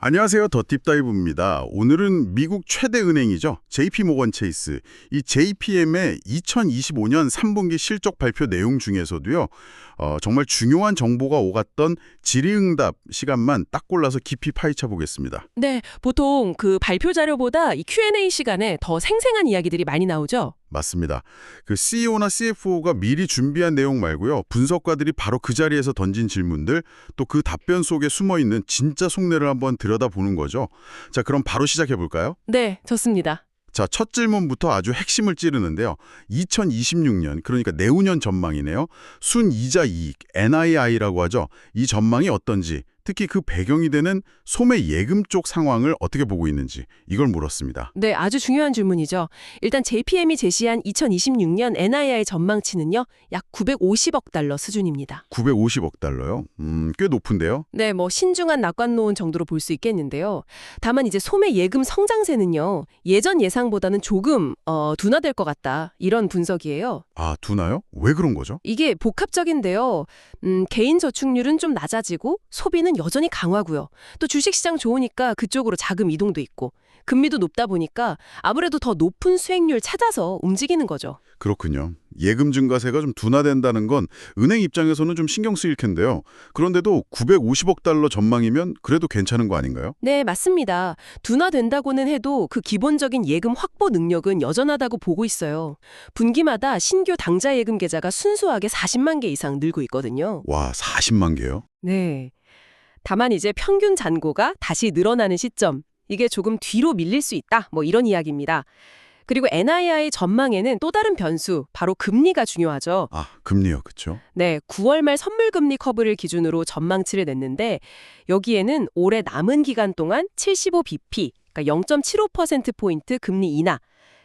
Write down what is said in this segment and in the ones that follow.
안녕하세요. 더 딥다이브입니다. 오늘은 미국 최대 은행이죠. JP모건 체이스. 이 JPM의 2025년 3분기 실적 발표 내용 중에서도요. 정말 중요한 정보가 오갔던 질의응답 시간만 딱 골라서 깊이 파헤쳐 보겠습니다. 네, 보통 그 발표 자료보다 이 Q&A 시간에 더 생생한 이야기들이 많이 나오죠. 맞습니다. 그 CEO나 CFO가 미리 준비한 내용 말고요. 분석가들이 바로 그 자리에서 던진 질문들, 또 그 답변 속에 숨어있는 진짜 속내를 한번 들여다보는 거죠. 자, 그럼 바로 시작해 볼까요? 네, 좋습니다. 자, 첫 질문부터 아주 핵심을 찌르는데요. 2026년, 그러니까 내후년 전망이네요. 순이자 이익, NII라고 하죠. 이 전망이 어떤지, 특히 그 배경이 되는 소매 예금 쪽 상황을 어떻게 보고 있는지 이걸 물었습니다. 네, 아주 중요한 질문이죠. 일단 JPM이 제시한 2026년 NII 전망치는요, 약 950억 달러 수준입니다. 950억 달러요? 꽤 높은데요? 네, 뭐 신중한 낙관론 정도로 볼 수 있겠는데요. 다만 이제 소매 예금 성장세는요, 예전 예상보다는 조금 둔화될 것 같다. 이런 분석이에요. 아, 두나요? 왜 그런 거죠? 이게 복합적인데요. 개인 저축률은 좀 낮아지고 소비는 여전히 강하고요. 또 주식시장 좋으니까 그쪽으로 자금 이동도 있고 금리도 높다 보니까 아무래도 더 높은 수익률 찾아서 움직이는 거죠. 그렇군요. 예금 증가세가 좀 둔화된다는 건 은행 입장에서는 좀 신경 쓰일 텐데요. 그런데도 950억 달러 전망이면 그래도 괜찮은 거 아닌가요? 네, 맞습니다. 둔화된다고는 해도 그 기본적인 예금 확보 능력은 여전하다고 보고 있어요. 분기마다 신규 당좌 예금 계좌가 순수하게 40만 개 이상 늘고 있거든요. 와, 40만 개요? 네. 다만 이제 평균 잔고가 다시 늘어나는 시점, 이게 조금 뒤로 밀릴 수 있다. 뭐 이런 이야기입니다. 그리고 NII 전망에는 또 다른 변수, 바로 금리가 중요하죠. 아, 금리요, 그렇죠? 네, 9월 말 선물금리 커브를 기준으로 전망치를 냈는데 여기에는 올해 남은 기간 동안 75bp, 그러니까 0.75%포인트 금리 인하,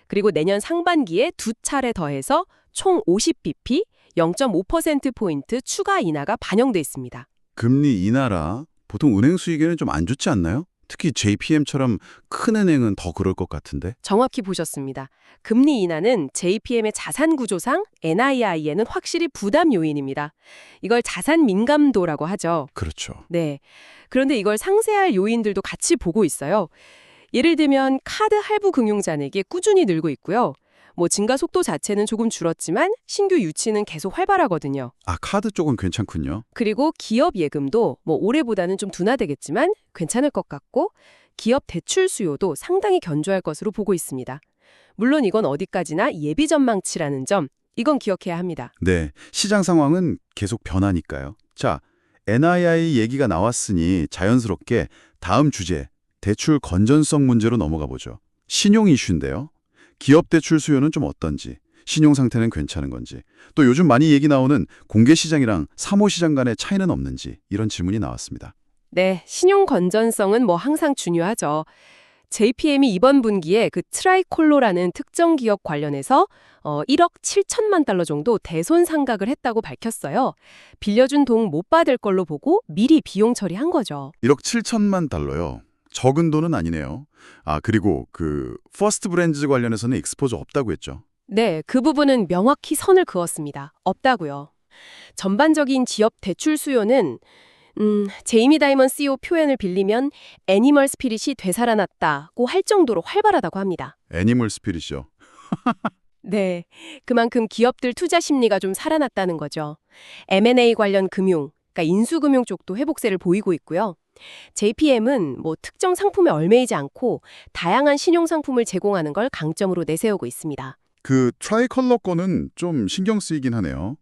그리고 내년 상반기에 두 차례 더해서 총 50bp, 0.5%포인트 추가 인하가 반영돼 있습니다. 금리 인하라 보통 은행 수익에는 좀 안 좋지 않나요? 특히 JPM처럼 큰 은행은 더 그럴 것 같은데. 정확히 보셨습니다. 금리 인하는 JPM의 자산 구조상 NII에는 확실히 부담 요인입니다. 이걸 자산 민감도라고 하죠. 그렇죠. 네. 그런데 이걸 상쇄할 요인들도 같이 보고 있어요. 예를 들면 카드 할부 금융 잔액이 꾸준히 늘고 있고요. 뭐 증가 속도 자체는 조금 줄었지만 신규 유치는 계속 활발하거든요. 아, 카드 쪽은 괜찮군요. 그리고 기업 예금도 뭐 올해보다는 좀 둔화되겠지만 괜찮을 것 같고 기업 대출 수요도 상당히 견조할 것으로 보고 있습니다. 물론 이건 어디까지나 예비 전망치라는 점, 이건 기억해야 합니다. 네, 시장 상황은 계속 변하니까요. 자, NII 얘기가 나왔으니 자연스럽게 다음 주제, 대출 건전성 문제로 넘어가 보죠. 신용 이슈인데요. 기업 대출 수요는 좀 어떤지, 신용 상태는 괜찮은 건지, 또 요즘 많이 얘기 나오는 공개 시장이랑 사모 시장 간의 차이는 없는지 이런 질문이 나왔습니다. 네, 신용 건전성은 뭐 항상 중요하죠. JPM이 이번 분기에 그 트라이콜로라는 특정 기업 관련해서 1억 7천만 달러 정도 대손 상각을 했다고 밝혔어요. 빌려준 돈 못 받을 걸로 보고 미리 비용 처리한 거죠. 1억 7천만 달러요. 적은 돈은 아니네요. 아, 그리고 그 퍼스트 브랜드 관련해서는 익스포저 없다고 했죠. 네, 그 부분은 명확히 선을 그었습니다. 없다고요. 전반적인 기업 대출 수요는 제이미 다이먼 CEO 표현을 빌리면 애니멀 스피릿이 되살아났다고 할 정도로 활발하다고 합니다. 애니멀 스피릿이요. 네, 그만큼 기업들 투자 심리가 좀 살아났다는 거죠. M&A 관련 금융, 그러니까 인수금융 쪽도 회복세를 보이고 있고요. JPM은 뭐 특정 상품에 얽매이지 않고 다양한 신용 상품을 제공하는 걸 강점으로 내세우고 있습니다. 그 트라이컬러 거는 좀 신경 쓰이긴 하네요.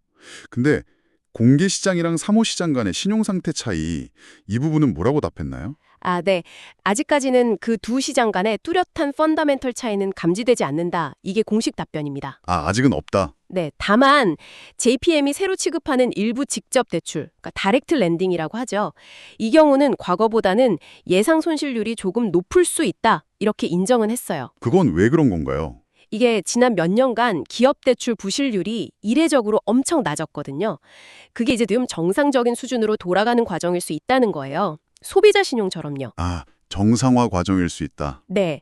근데 공개 시장이랑 사모 시장 간의 신용 상태 차이, 이 부분은 뭐라고 답했나요? 아, 네. 아직까지는 그 두 시장 간의 뚜렷한 펀더멘털 차이는 감지되지 않는다. 이게 공식 답변입니다. 아, 아직은 없다. 네, 다만 JPM이 새로 취급하는 일부 직접 대출, 그러니까 다이렉트 랜딩이라고 하죠. 이 경우는 과거보다는 예상 손실률이 조금 높을 수 있다. 이렇게 인정은 했어요. 그건 왜 그런 건가요? 이게 지난 몇 년간 기업 대출 부실률이 이례적으로 엄청 낮았거든요. 그게 이제 좀 정상적인 수준으로 돌아가는 과정일 수 있다는 거예요. 소비자 신용처럼요. 아, 정상화 과정일 수 있다. 네.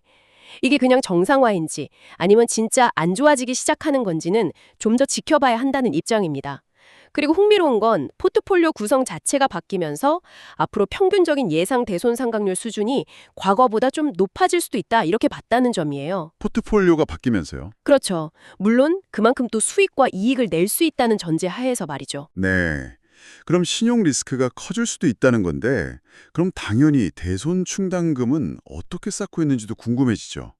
이게 그냥 정상화인지 아니면 진짜 안 좋아지기 시작하는 건지는 좀 더 지켜봐야 한다는 입장입니다. 그리고 흥미로운 건 포트폴리오 구성 자체가 바뀌면서 앞으로 평균적인 예상 대손 상각률 수준이 과거보다 좀 높아질 수도 있다 이렇게 봤다는 점이에요. 포트폴리오가 바뀌면서요. 그렇죠. 물론 그만큼 또 수익과 이익을 낼 수 있다는 전제 하에서 말이죠. 네. 그럼 신용 리스크가 커질 수도 있다는 건데 그럼 당연히 대손 충당금은 어떻게 쌓고 있는지도 궁금해지죠.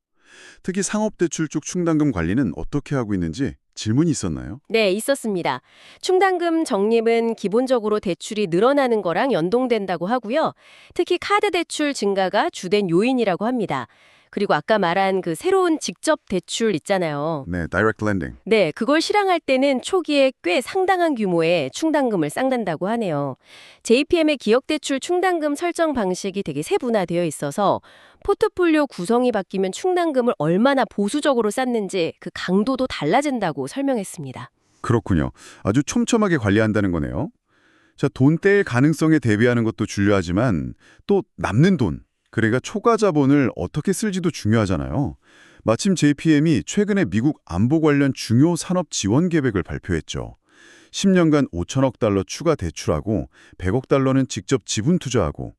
특히 상업대출 쪽 충당금 관리는 어떻게 하고 있는지 질문이 있었나요? 네, 있었습니다. 충당금 적립은 기본적으로 대출이 늘어나는 거랑 연동된다고 하고요. 특히 카드 대출 증가가 주된 요인이라고 합니다. 그리고 아까 말한 그 새로운 직접 대출 있잖아요. 네, 다이렉트 렌딩. 네, 그걸 실행할 때는 초기에 꽤 상당한 규모의 충당금을 쌓는다고 하네요. JPM의 기억대출 충당금 설정 방식이 되게 세분화되어 있어서 포트폴리오 구성이 바뀌면 충당금을 얼마나 보수적으로 쌓는지 그 강도도 달라진다고 설명했습니다. 그렇군요. 아주 촘촘하게 관리한다는 거네요. 자, 돈 떼일 가능성에 대비하는 것도 중요하지만 또 남는 돈, 그러니까 초과 자본을 어떻게 쓸지도 중요하잖아요. 마침 JPM이 최근에 미국 안보 관련 중요 산업 지원 계획을 발표했죠. 10년간 5천억 달러 추가 대출하고 100억 달러는 직접 지분 투자하고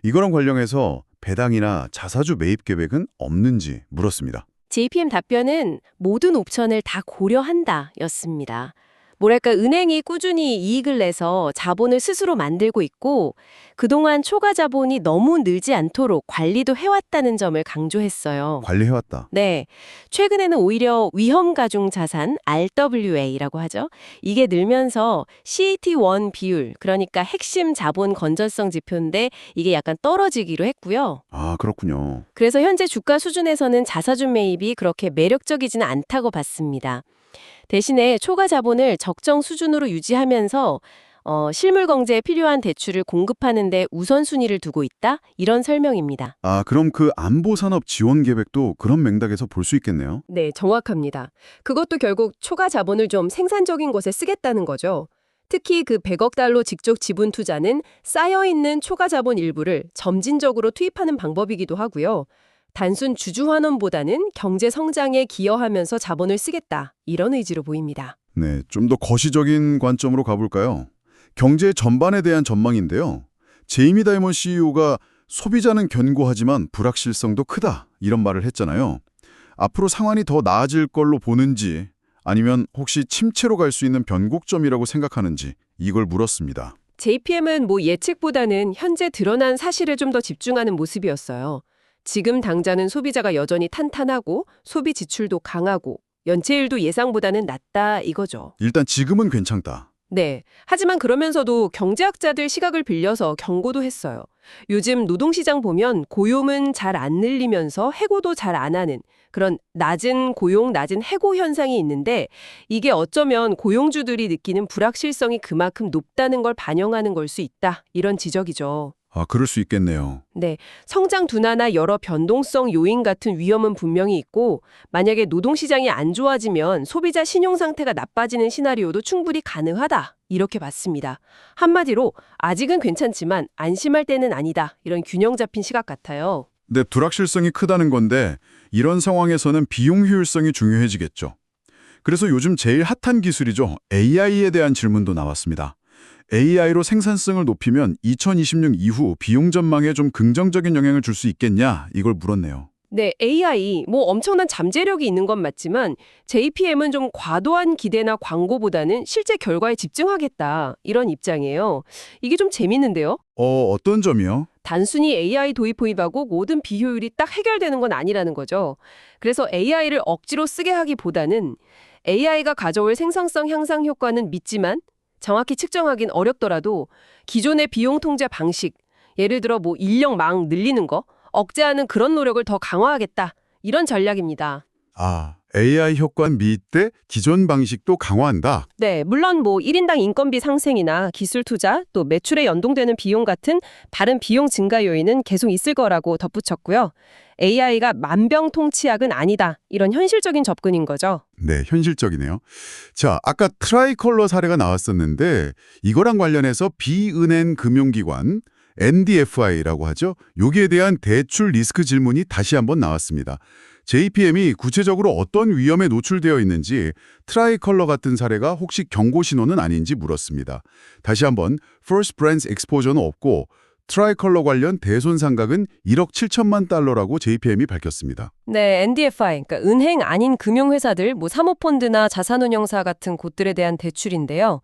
이거랑 관련해서 배당이나 자사주 매입 계획은 없는지 물었습니다. JPM 답변은 모든 옵션을 다 고려한다 였습니다. 뭐랄까 은행이 꾸준히 이익을 내서 자본을 스스로 만들고 있고 그동안 초과 자본이 너무 늘지 않도록 관리도 해왔다는 점을 강조했어요. 관리해왔다. 네, 최근에는 오히려 위험 가중 자산 RWA라고 하죠. 이게 늘면서 CET1 비율, 그러니까 핵심 자본 건전성 지표인데 이게 약간 떨어지기로 했고요. 아, 그렇군요. 그래서 현재 주가 수준에서는 자사주 매입이 그렇게 매력적이지는 않다고 봤습니다. 대신에 초과 자본을 적정 수준으로 유지하면서 실물 경제에 필요한 대출을 공급하는 데 우선순위를 두고 있다? 이런 설명입니다. 아, 그럼 그 안보 산업 지원 계획도 그런 맥락에서 볼 수 있겠네요. 네, 정확합니다. 그것도 결국 초과 자본을 좀 생산적인 곳에 쓰겠다는 거죠. 특히 그 100억 달러 직접 지분 투자는 쌓여있는 초과 자본 일부를 점진적으로 투입하는 방법이기도 하고요. 단순 주주 환원보다는 경제 성장에 기여하면서 자본을 쓰겠다. 이런 의지로 보입니다. 네, 좀 더 거시적인 관점으로 가볼까요? 경제 전반에 대한 전망인데요. 제이미 다이먼 CEO가 소비자는 견고하지만 불확실성도 크다 이런 말을 했잖아요. 앞으로 상황이 더 나아질 걸로 보는지 아니면 혹시 침체로 갈 수 있는 변곡점이라고 생각하는지 이걸 물었습니다. JPM은 뭐 예측보다는 현재 드러난 사실에 좀 더 집중하는 모습이었어요. 지금 당장은 소비자가 여전히 탄탄하고 소비 지출도 강하고 연체율도 예상보다는 낮다 이거죠. 일단 지금은 괜찮다. 네. 하지만 그러면서도 경제학자들 시각을 빌려서 경고도 했어요. 요즘 노동시장 보면 고용은 잘 안 늘리면서 해고도 잘 안 하는 그런 낮은 고용, 낮은 해고 현상이 있는데 이게 어쩌면 고용주들이 느끼는 불확실성이 그만큼 높다는 걸 반영하는 걸 수 있다. 이런 지적이죠. 아, 그럴 수 있겠네요. 네, 성장 둔화나 여러 변동성 요인 같은 위험은 분명히 있고 만약에 노동시장이 안 좋아지면 소비자 신용 상태가 나빠지는 시나리오도 충분히 가능하다. 이렇게 봤습니다. 한마디로 아직은 괜찮지만 안심할 때는 아니다. 이런 균형 잡힌 시각 같아요. 네, 불확실성이 크다는 건데 이런 상황에서는 비용 효율성이 중요해지겠죠. 그래서 요즘 제일 핫한 기술이죠. AI에 대한 질문도 나왔습니다. AI로 생산성을 높이면 2026 이후 비용 전망에 좀 긍정적인 영향을 줄 수 있겠냐 이걸 물었네요. 네, AI 뭐 엄청난 잠재력이 있는 건 맞지만 JPM은 좀 과도한 기대나 광고보다는 실제 결과에 집중하겠다 이런 입장이에요. 이게 좀 재밌는데요. 어떤 점이요? 단순히 AI 도입 도입하고 모든 비효율이 딱 해결되는 건 아니라는 거죠. 그래서 AI를 억지로 쓰게 하기보다는 AI가 가져올 생산성 향상 효과는 믿지만 정확히 측정하긴 어렵더라도 기존의 비용 통제 방식, 예를 들어 뭐 인력 막 늘리는 거, 억제하는 그런 노력을 더 강화하겠다. 이런 전략입니다. 아, AI 효과는 미때 기존 방식도 강화한다. 네, 물론 뭐 1인당 인건비 상승이나 기술 투자, 또 매출에 연동되는 비용 같은 다른 비용 증가 요인은 계속 있을 거라고 덧붙였고요. AI가 만병통치약은 아니다. 이런 현실적인 접근인 거죠. 네, 현실적이네요. 자, 아까 트라이컬러 사례가 나왔었는데 이거랑 관련해서 비은행 금융기관 NDFI라고 하죠. 여기에 대한 대출 리스크 질문이 다시 한번 나왔습니다. JPM이 구체적으로 어떤 위험에 노출되어 있는지 트라이컬러 같은 사례가 혹시 경고 신호는 아닌지 물었습니다. 다시 한번 First Brands Exposure는 없고 트라이컬러 관련 대손상각은 1억 7천만 달러라고 JPM이 밝혔습니다. 네, NDFI, 그러니까 은행 아닌 금융회사들, 뭐 사모펀드나 자산운용사 같은 곳들에 대한 대출인데요.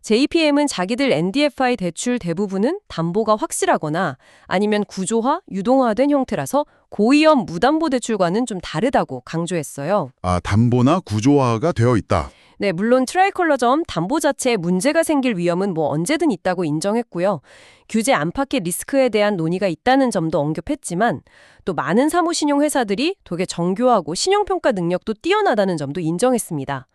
JPM은 자기들 NDFI 대출 대부분은 담보가 확실하거나 아니면 구조화, 유동화된 형태라서 고위험 무담보 대출과는 좀 다르다고 강조했어요. 아, 담보나 구조화가 되어 있다. 네, 물론 트라이컬러점 담보 자체에 문제가 생길 위험은 뭐 언제든 있다고 인정했고요. 규제 안팎의 리스크에 대한 논의가 있다는 점도 언급했지만 또 많은 사무신용회사들이 되게 정교하고 신용평가 능력도 뛰어나다는 점도 인정했습니다.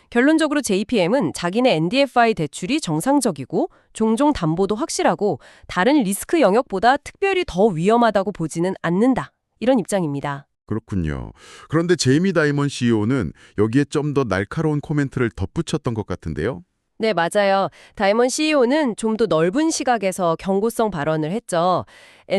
결론적으로 JPM은 자기네 NDFI 대출이 정상적이고 종종 담보도 확실하고 다른 리스크 영역보다 특별히 더 위험하다고 보지는 않는다. 이런 입장입니다. 그렇군요. 그런데 제이미 다이먼 CEO는 여기에 좀 더 날카로운 코멘트를 덧붙였던 것 같은데요. 네, 맞아요. 다이먼 CEO는 좀 더 넓은 시각에서 경고성 발언을 했죠.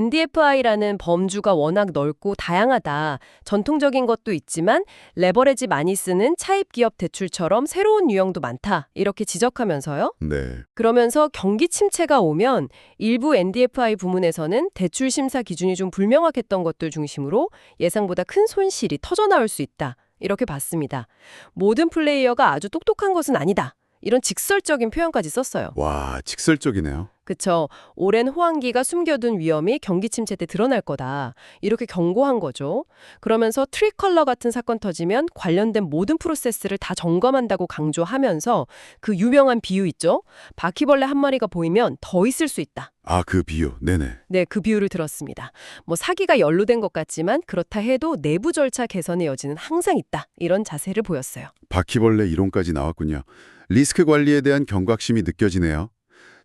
NDFI라는 범주가 워낙 넓고 다양하다. 전통적인 것도 있지만 레버리지 많이 쓰는 차입 기업 대출처럼 새로운 유형도 많다. 이렇게 지적하면서요. 네. 그러면서 경기 침체가 오면 일부 NDFI 부문에서는 대출 심사 기준이 좀 불명확했던 것들 중심으로 예상보다 큰 손실이 터져나올 수 있다. 이렇게 봤습니다. 모든 플레이어가 아주 똑똑한 것은 아니다. 이런 직설적인 표현까지 썼어요. 와, 직설적이네요. 그쵸. 오랜 호황기가 숨겨둔 위험이 경기 침체 때 드러날 거다. 이렇게 경고한 거죠. 그러면서 트리컬러 같은 사건 터지면 관련된 모든 프로세스를 다 점검한다고 강조하면서 그 유명한 비유 있죠? 바퀴벌레 한 마리가 보이면 더 있을 수 있다. 아, 그 비유. 네네. 네, 그 비유를 들었습니다. 뭐 사기가 연루된 것 같지만 그렇다 해도 내부 절차 개선의 여지는 항상 있다. 이런 자세를 보였어요. 바퀴벌레 이론까지 나왔군요. 리스크 관리에 대한 경각심이 느껴지네요.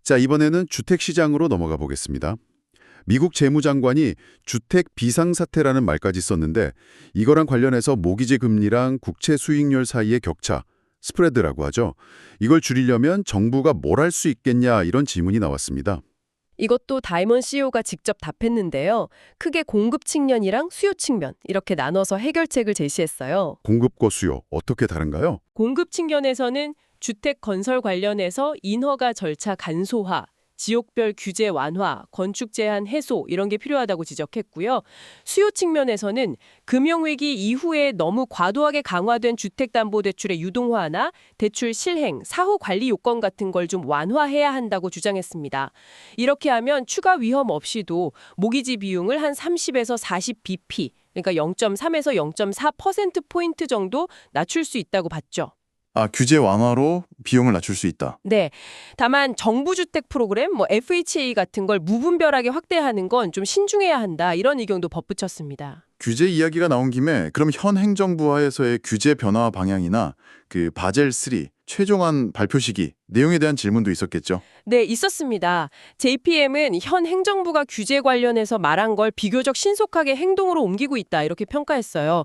자, 이번에는 주택시장으로 넘어가 보겠습니다. 미국 재무장관이 주택 비상사태라는 말까지 썼는데 이거랑 관련해서 모기지 금리랑 국채 수익률 사이의 격차, 스프레드라고 하죠. 이걸 줄이려면 정부가 뭘 할 수 있겠냐 이런 질문이 나왔습니다. 이것도 다이먼 CEO가 직접 답했는데요. 크게 공급 측면이랑 수요 측면 이렇게 나눠서 해결책을 제시했어요. 공급과 수요 어떻게 다른가요? 공급 측면에서는 주택 건설 관련해서 인허가 절차 간소화, 지역별 규제 완화, 건축 제한 해소 이런 게 필요하다고 지적했고요. 수요 측면에서는 금융위기 이후에 너무 과도하게 강화된 주택담보대출의 유동화나 대출 실행, 사후 관리 요건 같은 걸 좀 완화해야 한다고 주장했습니다. 이렇게 하면 추가 위험 없이도 모기지 비용을 한 30에서 40bp, 그러니까 0.3에서 0.4%포인트 정도 낮출 수 있다고 봤죠. 아, 규제 완화로 비용을 낮출 수 있다. 네. 다만 정부 주택 프로그램 뭐 FHA 같은 걸 무분별하게 확대하는 건 좀 신중해야 한다. 이런 의견도 덧붙였습니다. 규제 이야기가 나온 김에 그럼 현 행정부 하에서의 규제 변화 방향이나 그 바젤 3 최종안 발표 시기 내용에 대한 질문도 있었겠죠. 네, 있었습니다. JPM은 현 행정부가 규제 관련해서 말한 걸 비교적 신속하게 행동으로 옮기고 있다 이렇게 평가했어요.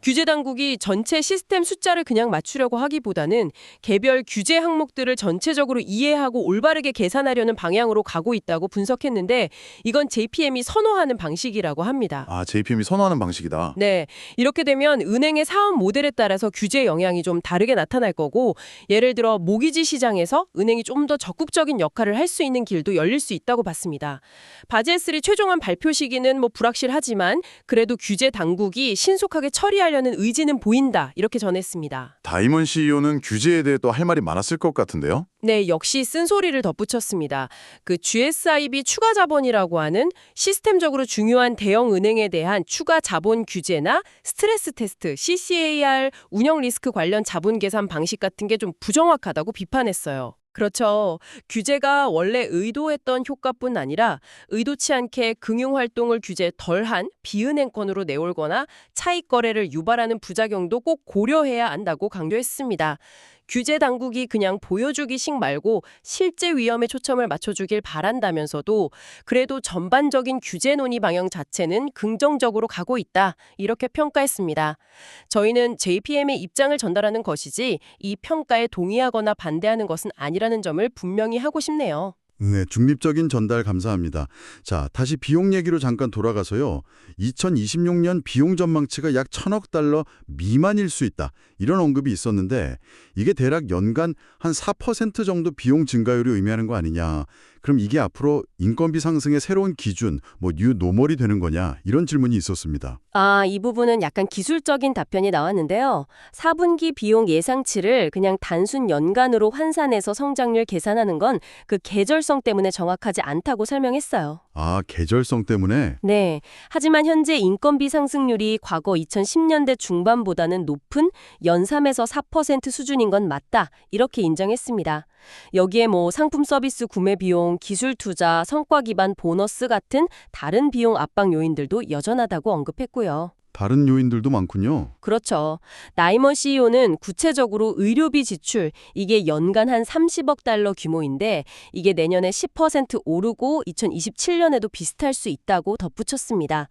규제 당국이 전체 시스템 숫자를 그냥 맞추려고 하기보다는 개별 규제 항목들을 전체적으로 이해하고 올바르게 계산하려는 방향으로 가고 있다고 분석했는데 이건 JPM이 선호하는 방식이라고 합니다. 아, JPM이 선호하는 방식이다. 네, 이렇게 되면 은행의 사업 모델에 따라서 규제 영향이 좀 다르게 나타날 거고 예를 들어 모기지 시장에서 은행이 좀 더 적극적인 역할을 할 수 있는 길도 열릴 수 있다고 봤습니다. 바젤3 최종안 발표 시기는 뭐 불확실하지만 그래도 규제 당국이 신속하게 처리하려는 의지는 보인다 이렇게 전했습니다. 다이먼 CEO는 규제에 대해 또 할 말이 많았을 것 같은데요. 네, 역시 쓴소리를 덧붙였습니다. 그 GSIB 추가 자본이라고 하는 시스템적으로 중요한 대형 은행에 대한 추가 자본 규제나 스트레스 테스트, CCAR, 운영 리스크 관련 자본 계산 방식 같은 게 좀 부정확하다고 비판했어요. 그렇죠. 규제가 원래 의도했던 효과뿐 아니라 의도치 않게 금융활동을 규제 덜한 비은행권으로 내올거나 차익 거래를 유발하는 부작용도 꼭 고려해야 한다고 강조했습니다. 규제 당국이 그냥 보여주기식 말고 실제 위험에 초점을 맞춰주길 바란다면서도 그래도 전반적인 규제 논의 방향 자체는 긍정적으로 가고 있다. 이렇게 평가했습니다. 저희는 JPM의 입장을 전달하는 것이지 이 평가에 동의하거나 반대하는 것은 아니라는 점을 분명히 하고 싶네요. 네, 중립적인 전달 감사합니다. 자, 다시 비용 얘기로 잠깐 돌아가서요. 2026년 비용 전망치가 약 1,000억 달러 미만일 수 있다. 이런 언급이 있었는데 이게 대략 연간 한 4% 정도 비용 증가율을 의미하는 거 아니냐. 그럼 이게 앞으로 인건비 상승의 새로운 기준, 뉴 노멀이 되는 거냐. 이런 질문이 있었습니다. 이 부분은 약간 기술적인 답변이 나왔는데요. 4분기 비용 예상치를 그냥 단순 연간으로 환산해서 성장률 계산하는 건 그 계절성 때문에 정확하지 않다고 설명했어요. 아, 계절성 때문에? 네. 하지만 현재 인건비 상승률이 과거 2010년대 중반보다는 높은 연 3에서 4% 수준인 건 맞다. 이렇게 인정했습니다. 여기에 상품 서비스 구매 비용, 기술 투자, 성과 기반 보너스 같은 다른 비용 압박 요인들도 여전하다고 언급했고요. 다른 요인들도 많군요. 그렇죠. 나이먼 CEO는 구체적으로 의료비 지출, 이게 연간 한 30억 달러 규모인데 이게 내년에 10% 오르고 2027년에도 비슷할 수 있다고 덧붙였습니다.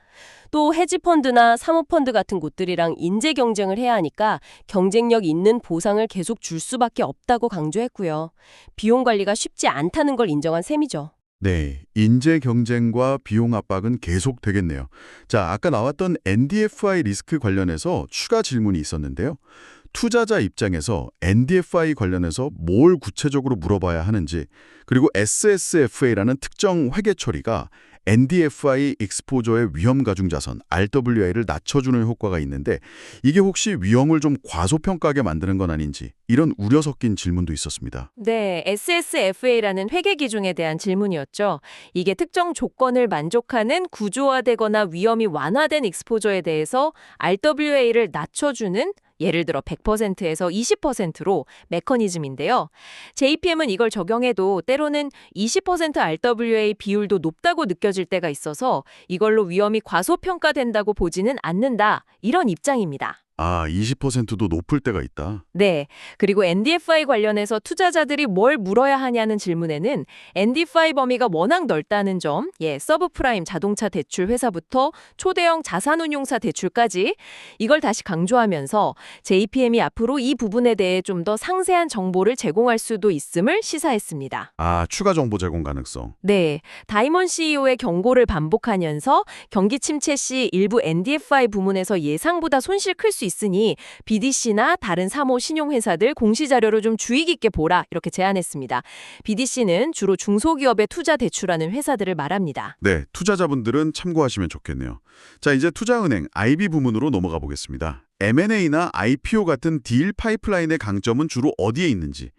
또 헤지펀드나 사모펀드 같은 곳들이랑 인재 경쟁을 해야 하니까 경쟁력 있는 보상을 계속 줄 수밖에 없다고 강조했고요. 비용 관리가 쉽지 않다는 걸 인정한 셈이죠. 네, 인재 경쟁과 비용 압박은 계속 되겠네요. 자, 아까 나왔던 NDFI 리스크 관련해서 추가 질문이 있었는데요. 투자자 입장에서 NDFI 관련해서 뭘 구체적으로 물어봐야 하는지, 그리고 SSFA라는 특정 회계 처리가 NDFI 익스포저의 위험 가중 자산 RWA를 낮춰주는 효과가 있는데 이게 혹시 위험을 좀 과소평가하게 만드는 건 아닌지 이런 우려 섞인 질문도 있었습니다. 네, SSFA라는 회계 기준에 대한 질문이었죠. 이게 특정 조건을 만족하는 구조화되거나 위험이 완화된 익스포저에 대해서 RWA를 낮춰주는 예를 들어 100%에서 20%로 메커니즘인데요. JPM은 이걸 적용해도 때로는 20% RWA 비율도 높다고 느껴질 때가 있어서 이걸로 위험이 과소평가된다고 보지는 않는다. 이런 입장입니다. 아, 20%도 높을 때가 있다. 네. 그리고 NDFI 관련해서 투자자들이 뭘 물어야 하냐는 질문에는 NDFI 범위가 워낙 넓다는 점, 서브프라임 자동차 대출 회사부터 초대형 자산운용사 대출까지 이걸 다시 강조하면서 JPM이 앞으로 이 부분에 대해 좀 더 상세한 정보를 제공할 수도 있음을 시사했습니다. 아, 추가 정보 제공 가능성. 네. 다이먼 CEO의 경고를 반복하면서 경기 침체 시 일부 NDFI 부문에서 예상보다 손실 클 수 있으니 BDC나 다른 사모 신용회사들 공시자료를 좀 주의 깊게 보라 이렇게 제안했습니다. BDC는 주로 중소기업에 투자 대출하는 회사들을 말합니다. 네, 투자자분들은 참고하시면 좋겠네요. 자, 이제 투자은행 IB 부문으로 넘어가 보겠습니다. M&A나 IPO 같은 딜 파이프라인의 강점은 주로 어디에 있는지,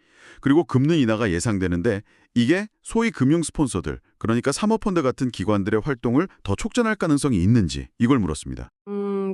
그리고 금리 인하가 예상되는데 이게 소위 금융 스폰서들, 그러니까 사모펀드 같은 기관들의 활동을 더 촉진할 가능성이 있는지 이걸 물었습니다.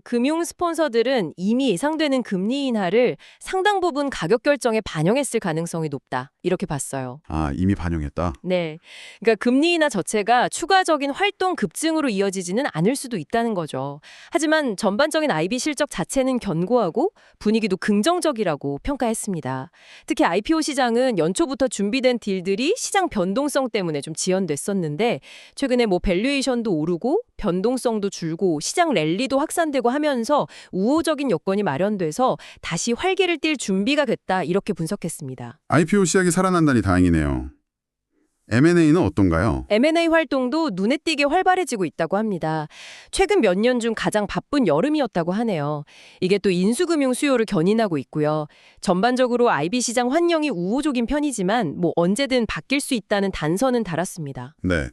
금융 스폰서들은 이미 예상되는 금리 인하를 상당 부분 가격 결정에 반영했을 가능성이 높다. 이렇게 봤어요. 아, 이미 반영했다. 네. 그러니까 금리 인하 자체가 추가적인 활동 급증으로 이어지지는 않을 수도 있다는 거죠. 하지만 전반적인 IB 실적 자체는 견고하고 분위기도 긍정적이라고 평가했습니다. 특히 IPO 시장은 연초부터 준비된 딜들이 시장 변동성 때문에 좀 지연됐었는데 최근에 밸류에이션도 오르고 변동성도 줄고 시장 랠리도 확산되고 하면서 우호적인 여건이 마련돼서 다시 활기를 띨 준비가 됐다 이렇게 분석했습니다. IPO 시작이 살아난다니 다행이네요. M&A는 어떤가요? M&A 활동도 눈에 띄게 활발해지고 있다고 합니다. 최근 몇 년 중 가장 바쁜 여름이었다고 하네요. 이게 또 인수금융 수요를 견인하고 있고요. 전반적으로 IB 시장 환경이 우호적인 편이지만 언제든 바뀔 수 있다는 단서는 달았습니다. 네.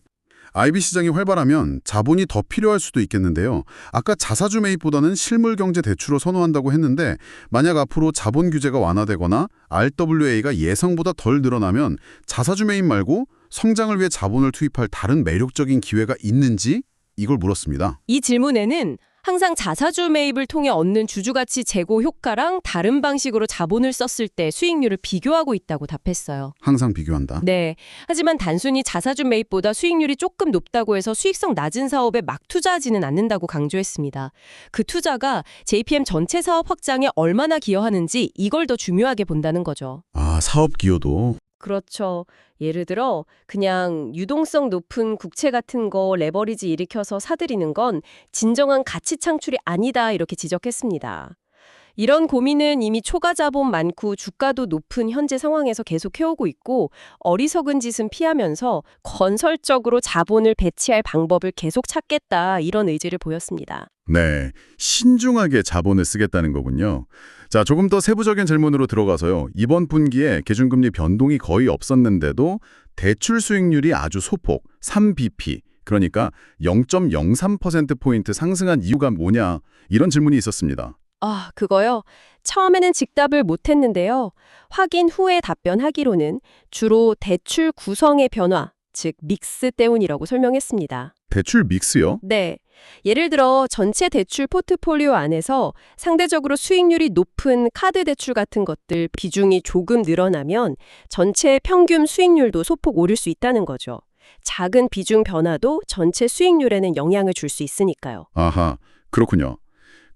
IB 시장이 활발하면 자본이 더 필요할 수도 있겠는데요. 아까 자사주 매입보다는 실물 경제 대출을 선호한다고 했는데 만약 앞으로 자본 규제가 완화되거나 RWA가 예상보다 덜 늘어나면 자사주 매입 말고 성장을 위해 자본을 투입할 다른 매력적인 기회가 있는지 이걸 물었습니다. 이 질문에는 항상 자사주 매입을 통해 얻는 주주가치 제고 효과랑 다른 방식으로 자본을 썼을 때 수익률을 비교하고 있다고 답했어요. 항상 비교한다. 네. 하지만 단순히 자사주 매입보다 수익률이 조금 높다고 해서 수익성 낮은 사업에 막 투자하지는 않는다고 강조했습니다. 그 투자가 JPM 전체 사업 확장에 얼마나 기여하는지 이걸 더 중요하게 본다는 거죠. 아, 사업 기여도. 그렇죠. 예를 들어 그냥 유동성 높은 국채 같은 거 레버리지 일으켜서 사들이는 건 진정한 가치 창출이 아니다 이렇게 지적했습니다. 이런 고민은 이미 초과 자본 많고 주가도 높은 현재 상황에서 계속 해오고 있고 어리석은 짓은 피하면서 건설적으로 자본을 배치할 방법을 계속 찾겠다 이런 의지를 보였습니다. 네, 신중하게 자본을 쓰겠다는 거군요. 자, 조금 더 세부적인 질문으로 들어가서요. 이번 분기에 기준금리 변동이 거의 없었는데도 대출 수익률이 아주 소폭, 3bp, 그러니까 0.03%포인트 상승한 이유가 뭐냐, 이런 질문이 있었습니다. 그거요. 처음에는 직답을 못했는데요. 확인 후에 답변하기로는 주로 대출 구성의 변화, 즉 믹스 때문이라고 설명했습니다. 대출 믹스요? 네. 예를 들어 전체 대출 포트폴리오 안에서 상대적으로 수익률이 높은 카드 대출 같은 것들 비중이 조금 늘어나면 전체 평균 수익률도 소폭 오를 수 있다는 거죠. 작은 비중 변화도 전체 수익률에는 영향을 줄 수 있으니까요. 아하, 그렇군요.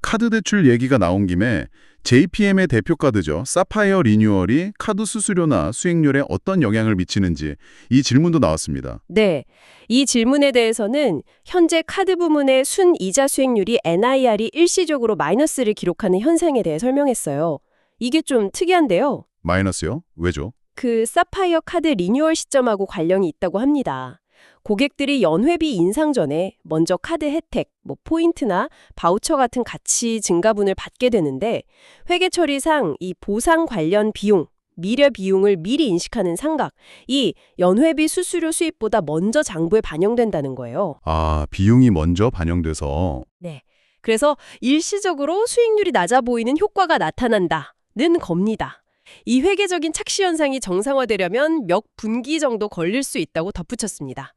카드 대출 얘기가 나온 김에 JPM의 대표 카드죠. 사파이어 리뉴얼이 카드 수수료나 수익률에 어떤 영향을 미치는지 이 질문도 나왔습니다. 네. 이 질문에 대해서는 현재 카드 부문의 순이자 수익률이 NIR이 일시적으로 마이너스를 기록하는 현상에 대해 설명했어요. 이게 좀 특이한데요. 마이너스요? 왜죠? 그 사파이어 카드 리뉴얼 시점하고 관련이 있다고 합니다. 고객들이 연회비 인상 전에 먼저 카드 혜택, 포인트나 바우처 같은 가치 증가분을 받게 되는데 회계 처리상 이 보상 관련 비용, 미래 비용을 미리 인식하는 상각, 이 연회비 수수료 수입보다 먼저 장부에 반영된다는 거예요. 아, 비용이 먼저 반영돼서. 네. 그래서 일시적으로 수익률이 낮아 보이는 효과가 나타난다는 겁니다. 이 회계적인 착시 현상이 정상화되려면 몇 분기 정도 걸릴 수 있다고 덧붙였습니다.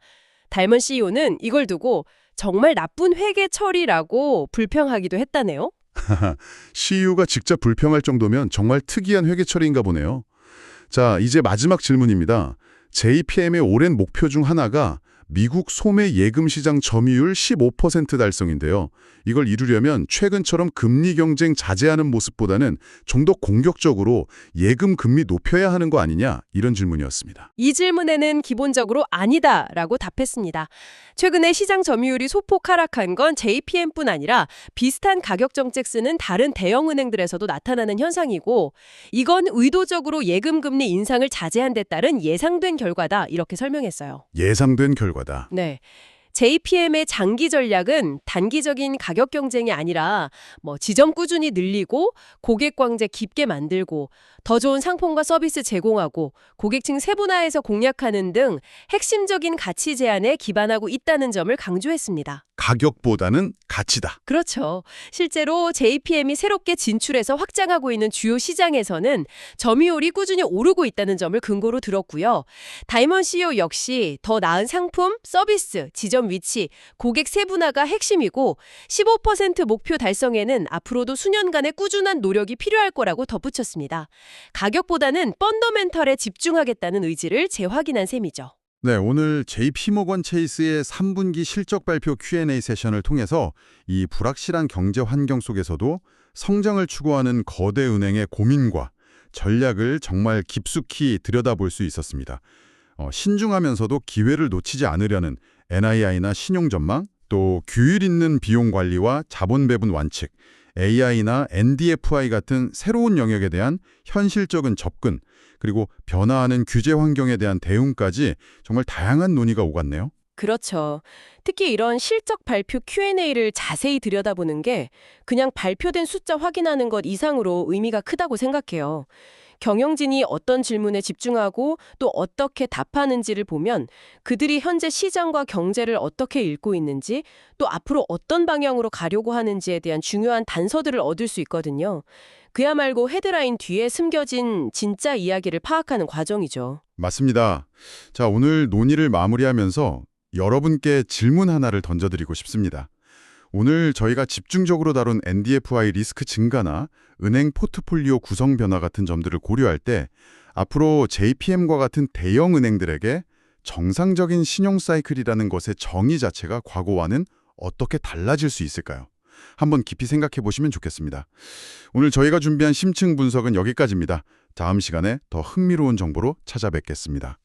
달먼 CEO는 이걸 두고 정말 나쁜 회계 처리라고 불평하기도 했다네요. CEO가 직접 불평할 정도면 정말 특이한 회계 처리인가 보네요. 자, 이제 마지막 질문입니다. JPM의 오랜 목표 중 하나가 미국 소매 예금 시장 점유율 15% 달성인데요. 이걸 이루려면 최근처럼 금리 경쟁 자제하는 모습보다는 좀 더 공격적으로 예금 금리 높여야 하는 거 아니냐, 이런 질문이었습니다. 이 질문에는 기본적으로 아니다라고 답했습니다. 최근에 시장 점유율이 소폭 하락한 건 JPM뿐 아니라 비슷한 가격 정책 쓰는 다른 대형 은행들에서도 나타나는 현상이고 이건 의도적으로 예금 금리 인상을 자제한 데 따른 예상된 결과다 이렇게 설명했어요. 예상된 결과다. 네. JPM의 장기 전략은 단기적인 가격 경쟁이 아니라 지점 꾸준히 늘리고 고객 광재 깊게 만들고 더 좋은 상품과 서비스 제공하고 고객층 세분화해서 공략하는 등 핵심적인 가치 제안에 기반하고 있다는 점을 강조했습니다. 가격보다는 가치다. 그렇죠. 실제로 JPM이 새롭게 진출해서 확장하고 있는 주요 시장에서는 점유율이 꾸준히 오르고 있다는 점을 근거로 들었고요. 다이먼 CEO 역시 더 나은 상품, 서비스, 지점 위치, 고객 세분화가 핵심이고 15% 목표 달성에는 앞으로도 수년간의 꾸준한 노력이 필요할 거라고 덧붙였습니다. 가격보다는 펀더멘털에 집중하겠다는 의지를 재확인한 셈이죠. 네, 오늘 JP모건 체이스의 3분기 실적 발표 Q&A 세션을 통해서 이 불확실한 경제 환경 속에서도 성장을 추구하는 거대 은행의 고민과 전략을 정말 깊숙이 들여다볼 수 있었습니다. 신중하면서도 기회를 놓치지 않으려는 NII나 신용 전망, 또 규율 있는 비용 관리와 자본 배분 완칙, AI나 NDFI 같은 새로운 영역에 대한 현실적인 접근, 그리고 변화하는 규제 환경에 대한 대응까지 정말 다양한 논의가 오갔네요. 그렇죠. 특히 이런 실적 발표 Q&A를 자세히 들여다보는 게 그냥 발표된 숫자 확인하는 것 이상으로 의미가 크다고 생각해요. 경영진이 어떤 질문에 집중하고 또 어떻게 답하는지를 보면 그들이 현재 시장과 경제를 어떻게 읽고 있는지 또 앞으로 어떤 방향으로 가려고 하는지에 대한 중요한 단서들을 얻을 수 있거든요. 그야말로 헤드라인 뒤에 숨겨진 진짜 이야기를 파악하는 과정이죠. 맞습니다. 자, 오늘 논의를 마무리하면서 여러분께 질문 하나를 던져드리고 싶습니다. 오늘 저희가 집중적으로 다룬 NDFI 리스크 증가나 은행 포트폴리오 구성 변화 같은 점들을 고려할 때 앞으로 JPM과 같은 대형 은행들에게 정상적인 신용 사이클이라는 것의 정의 자체가 과거와는 어떻게 달라질 수 있을까요? 한번 깊이 생각해 보시면 좋겠습니다. 오늘 저희가 준비한 심층 분석은 여기까지입니다. 다음 시간에 더 흥미로운 정보로 찾아뵙겠습니다.